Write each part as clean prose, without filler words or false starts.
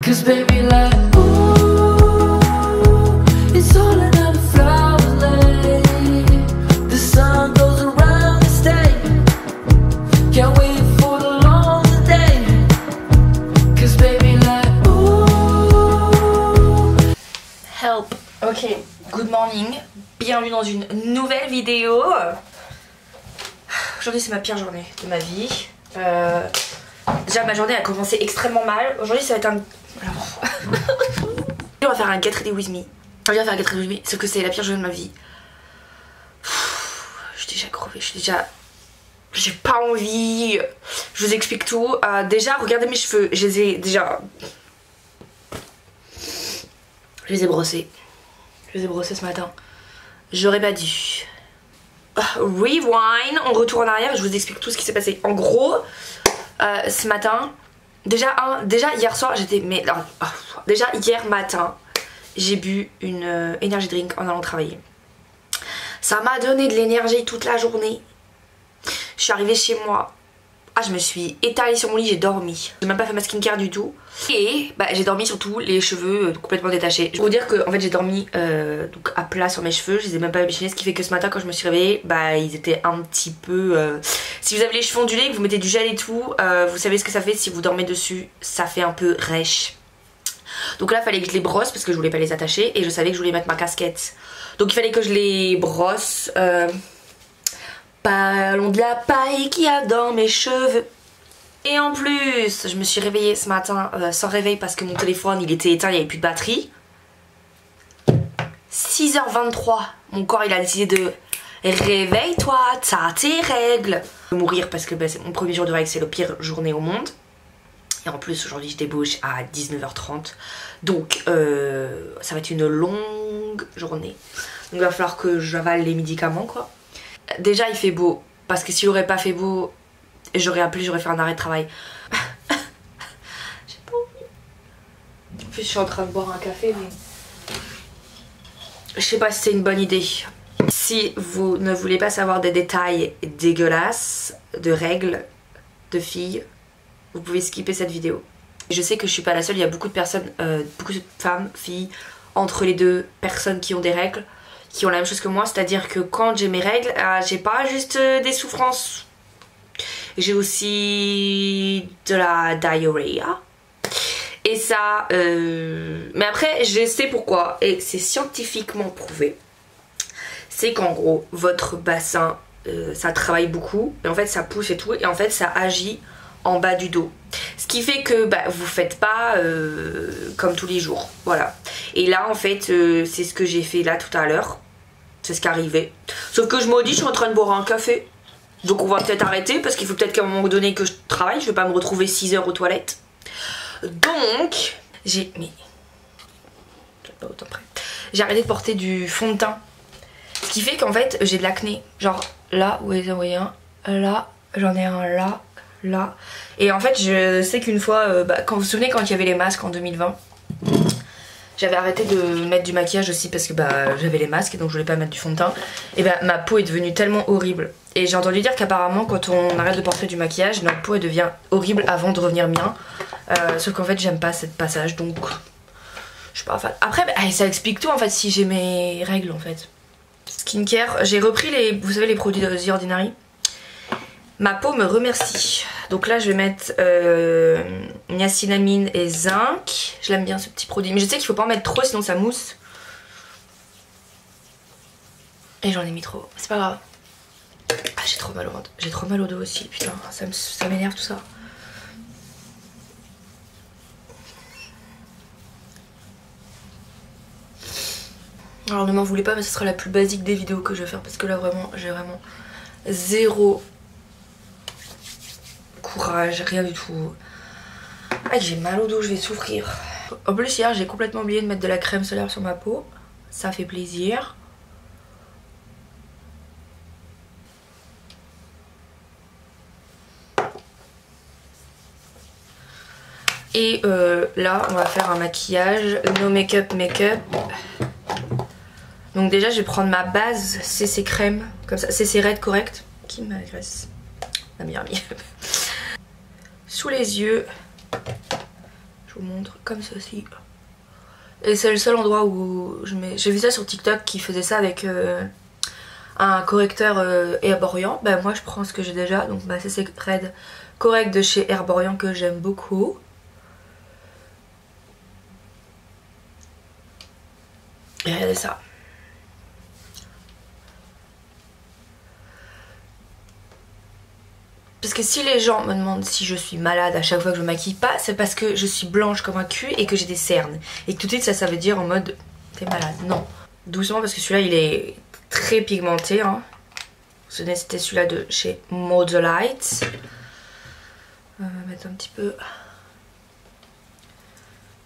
'Cause baby like ooh, it's all another flower lay. The sun goes around this day. Can't wait for the long day. 'Cause baby like ooh. Help. Ok, good morning. Bienvenue dans une nouvelle vidéo. Aujourd'hui c'est ma pire journée de ma vie. Déjà ma journée a commencé extrêmement mal. Aujourd'hui ça va être un... On va faire un get ready with me. On vient faire un get ready with me, sauf que c'est la pire journée de ma vie. Je suis déjà crevée, j'ai pas envie. Je vous explique tout. Déjà regardez mes cheveux, je les ai déjà... Je les ai brossés. Je les ai brossés ce matin. J'aurais pas dû. Rewind, on retourne en arrière et je vous explique tout ce qui s'est passé. En gros, ce matin, déjà hier soir j'étais... Mais non, déjà hier matin, j'ai bu une energy drink en allant travailler. Ça m'a donné de l'énergie toute la journée. Je suis arrivée chez moi. Je me suis étalée sur mon lit, j'ai dormi. J'ai même pas fait ma skincare du tout. Et j'ai dormi surtout les cheveux complètement détachés. Je vais vous dire que en fait j'ai dormi donc à plat sur mes cheveux, je les ai même pas échinés, ce qui fait que ce matin quand je me suis réveillée, ils étaient un petit peu... Si vous avez les cheveux ondulés, que vous mettez du gel et tout, vous savez ce que ça fait si vous dormez dessus, ça fait un peu rêche. Donc là il fallait que je les brosse parce que je voulais pas les attacher et je savais que je voulais mettre ma casquette. Donc il fallait que je les brosse. Parlons de la paille qu'il y a dans mes cheveux. Et en plus, je me suis réveillée ce matin sans réveil parce que mon téléphone il était éteint, il n'y avait plus de batterie. 6h23, mon corps il a décidé de réveille-toi, t'as tes règles. Je vais mourir parce que c'est mon premier jour de règles, c'est la pire journée au monde. Et en plus aujourd'hui je débauche à 19h30. Donc ça va être une longue journée. Donc il va falloir que j'avale les médicaments quoi. Déjà il fait beau, parce que s'il aurait pas fait beau, j'aurais appelé, j'aurais fait un arrêt de travail. J'ai pas envie. En plus je suis en train de boire un café mais... Je sais pas si c'est une bonne idée. Si vous ne voulez pas savoir des détails dégueulasses de règles de filles, vous pouvez skipper cette vidéo. Je sais que je suis pas la seule, il y a beaucoup de personnes, beaucoup de femmes, filles, entre les deux personnes qui ont des règles, qui ont la même chose que moi, c'est-à-dire que quand j'ai mes règles, j'ai pas juste des souffrances, j'ai aussi de la diarrhée. Et ça, mais après je sais pourquoi, et c'est scientifiquement prouvé. C'est qu'en gros, votre bassin, ça travaille beaucoup, et en fait ça pousse et tout, et en fait ça agit en bas du dos. Ce qui fait que vous faites pas comme tous les jours, voilà. Et là en fait c'est ce que j'ai fait là tout à l'heure, c'est ce qui arrivait. Sauf que je me dis je suis en train de boire un café, donc on va peut-être arrêter parce qu'il faut peut-être qu'à un moment donné que je travaille, je vais pas me retrouver 6 heures aux toilettes. Donc j'ai... Mais... pas autant près. J'ai arrêté de porter du fond de teint. Ce qui fait qu'en fait j'ai de l'acné. Genre là, vous voyez un, là, j'en ai un là. Là. Et en fait je sais qu'une fois, quand vous vous souvenez quand il y avait les masques en 2020, j'avais arrêté de mettre du maquillage aussi parce que j'avais les masques et donc je voulais pas mettre du fond de teint. Et ma peau est devenue tellement horrible. Et j'ai entendu dire qu'apparemment quand on arrête de porter du maquillage, notre peau elle devient horrible avant de revenir bien. Sauf qu'en fait j'aime pas cette passage, donc je suis pas fan. Après ça explique tout en fait si j'ai mes règles en fait. Skincare, j'ai repris les, vous savez les produits de The Ordinary. Ma peau me remercie. Donc là je vais mettre niacinamide et zinc. Je l'aime bien ce petit produit. Mais je sais qu'il faut pas en mettre trop sinon ça mousse. Et j'en ai mis trop. C'est pas grave. J'ai trop mal au ventre. J'ai trop mal au dos aussi. Putain ça m'énerve tout ça. Alors ne m'en voulez pas mais ce sera la plus basique des vidéos que je vais faire. Parce que là vraiment j'ai vraiment zéro courage, rien du tout. J'ai mal au dos, je vais souffrir. En plus hier j'ai complètement oublié de mettre de la crème solaire sur ma peau. Ça fait plaisir. Et là on va faire un maquillage no make-up. Donc déjà je vais prendre ma base CC crème, comme ça, CC Red correct. Qui m'agresse? Ma meilleure amie. Sous les yeux. Je vous montre comme ceci. Et c'est le seul endroit où je mets... J'ai vu ça sur TikTok qui faisait ça avec un correcteur Herborian. Bah moi je prends ce que j'ai déjà, donc ma CC Red Correct de chez Herborian que j'aime beaucoup. Et regardez ça. Parce que si les gens me demandent si je suis malade à chaque fois que je me maquille pas, c'est parce que je suis blanche comme un cul et que j'ai des cernes. Et que tout de suite ça veut dire en mode t'es malade. Non. Doucement parce que celui-là il est très pigmenté. Hein. C'était celui-là de chez Modelight. On va mettre un petit peu.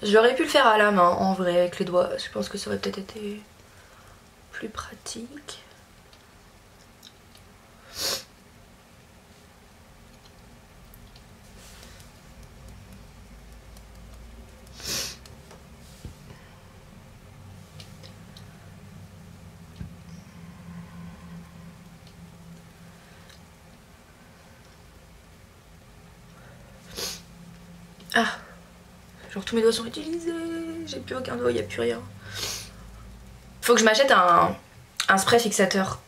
J'aurais pu le faire à la main en vrai avec les doigts. Je pense que ça aurait peut-être été plus pratique. Ah, genre tous mes doigts sont utilisés, j'ai plus aucun doigt, il n'y a plus rien. Faut que je m'achète un spray fixateur,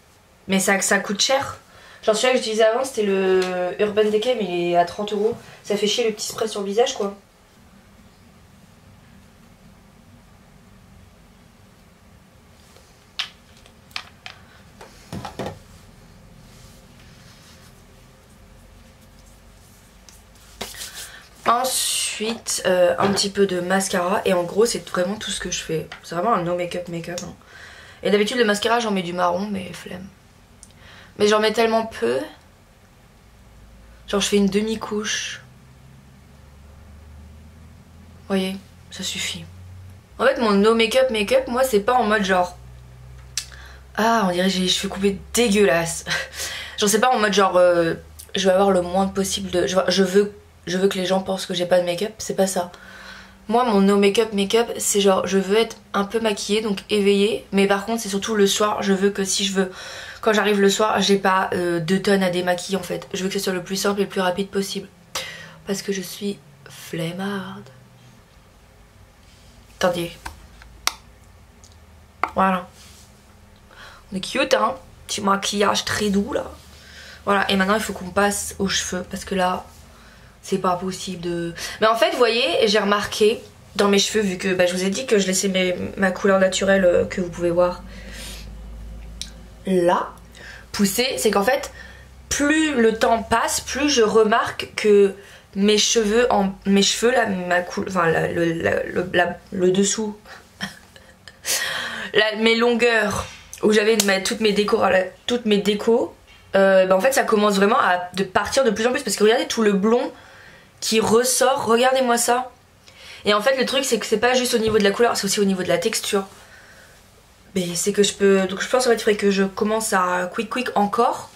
mais ça coûte cher. Genre celui-là que j'utilisais avant c'était le Urban Decay mais il est à 30 €. Ça fait chier le petit spray sur le visage quoi. Ensuite, un petit peu de mascara. Et en gros, c'est vraiment tout ce que je fais. C'est vraiment un no make-up make-up. Hein. Et d'habitude, le mascara, j'en mets du marron, mais flemme. Mais j'en mets tellement peu. Genre, je fais une demi-couche. Vous voyez, ça suffit. En fait, mon no make-up make-up, moi, c'est pas en mode genre... Ah, on dirait que j'ai les cheveux coupés dégueulasses. Genre, c'est pas en mode genre... je vais avoir le moins possible de... Je veux que les gens pensent que j'ai pas de make-up, c'est pas ça. Moi mon no make-up make-up c'est genre je veux être un peu maquillée donc éveillée, mais par contre c'est surtout le soir, je veux que si je veux, quand j'arrive le soir j'ai pas 2 tonnes à démaquiller en fait. Je veux que ce soit le plus simple et le plus rapide possible. Parce que je suis flemmarde. Attendez. Voilà. On est cute hein, petit maquillage très doux là. Voilà et maintenant il faut qu'on passe aux cheveux parce que là... C'est pas possible de... Mais en fait, vous voyez, j'ai remarqué dans mes cheveux, vu que je vous ai dit que je laissais ma couleur naturelle que vous pouvez voir là, pousser, c'est qu'en fait, plus le temps passe, plus je remarque que mes cheveux, là, le dessous, mes longueurs, où j'avais toutes mes décos, en fait ça commence vraiment à partir de plus en plus, parce que regardez tout le blond qui ressort, regardez-moi ça. Et en fait le truc c'est que c'est pas juste au niveau de la couleur, c'est aussi au niveau de la texture. Mais c'est que je peux, donc je pense en fait il faudrait que je commence à quick encore.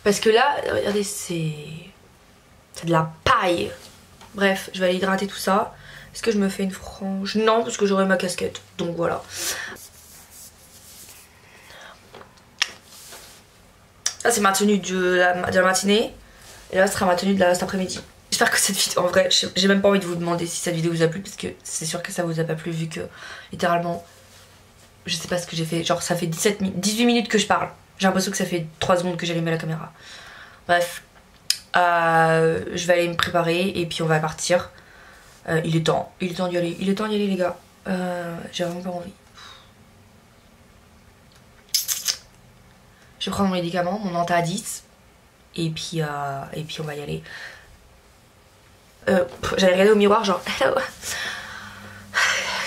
Parce que là, regardez c'est de la paille. Bref, je vais aller hydrater tout ça. Est-ce que je me fais une frange? Non, parce que j'aurai ma casquette, donc voilà. Ça c'est ma tenue de la matinée. Et là ce sera ma tenue de cet après-midi. J'espère que cette vidéo, en vrai, j'ai même pas envie de vous demander si cette vidéo vous a plu, parce que c'est sûr que ça vous a pas plu vu que littéralement, je sais pas ce que j'ai fait, genre ça fait 18 minutes que je parle. J'ai l'impression que ça fait 3 secondes que j'ai allumé la caméra. Bref, je vais aller me préparer et puis on va partir. Il est temps d'y aller, les gars. J'ai vraiment pas envie. Je vais prendre mon médicament, mon anti-10 et puis on va y aller. J'allais regarder au miroir genre hello.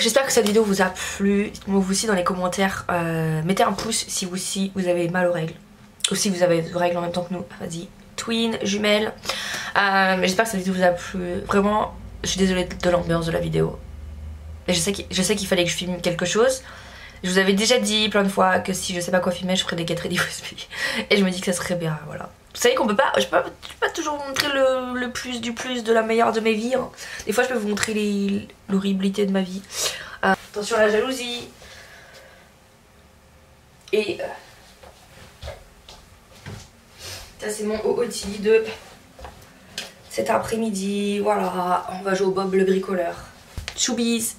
J'espère que cette vidéo vous a plu. Dites-moi vous aussi dans les commentaires. Mettez un pouce si vous aussi vous avez mal aux règles. Ou si vous avez des règles en même temps que nous. Vas-y, twin, jumelles. J'espère que cette vidéo vous a plu. Vraiment, je suis désolée de l'ambiance de la vidéo. Et je sais qu'il fallait que je filme quelque chose. Je vous avais déjà dit plein de fois que si je sais pas quoi filmer, je ferais des 4 ready USB. Et je me dis que ça serait bien, voilà. Vous savez qu'on peut pas, je peux pas toujours vous montrer le plus du plus de la meilleure de mes vies. Hein. Des fois je peux vous montrer l'horribilité de ma vie. Attention à la jalousie. Et ça c'est mon OOTD de cet après-midi. Voilà, on va jouer au Bob le bricoleur. Choubis.